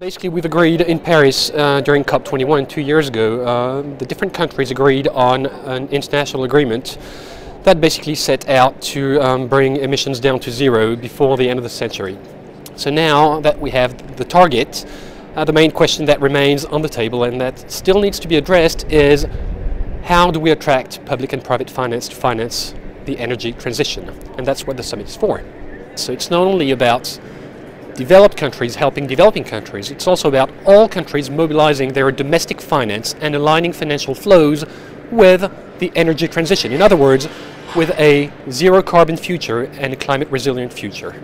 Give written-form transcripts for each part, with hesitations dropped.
Basically, we've agreed in Paris during COP21 2 years ago, the different countries agreed on an international agreement that basically set out to bring emissions down to zero before the end of the century. So now that we have the target, the main question that remains on the table and that still needs to be addressed is how do we attract public and private finance to finance the energy transition? And that's what the summit is for. So it's not only about developed countries helping developing countries, it's also about all countries mobilizing their domestic finance and aligning financial flows with the energy transition. In other words, with a zero carbon future and a climate resilient future.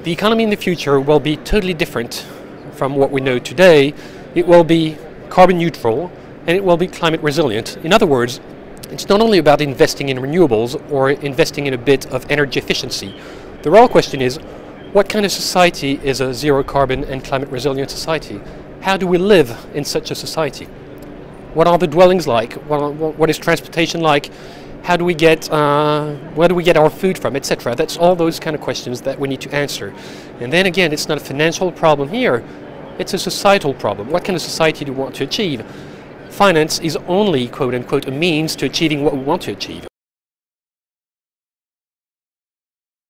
The economy in the future will be totally different from what we know today. It will be carbon neutral and it will be climate resilient. In other words, it's not only about investing in renewables or investing in a bit of energy efficiency. The real question is, what kind of society is a zero carbon and climate resilient society? How do we live in such a society? What are the dwellings like? What is transportation like? How do we get, where do we get our food from, etc.? That's all those kind of questions that we need to answer. And then again, it's not a financial problem here, it's a societal problem. What kind of society do we want to achieve? Finance is only, quote unquote, a means to achieving what we want to achieve.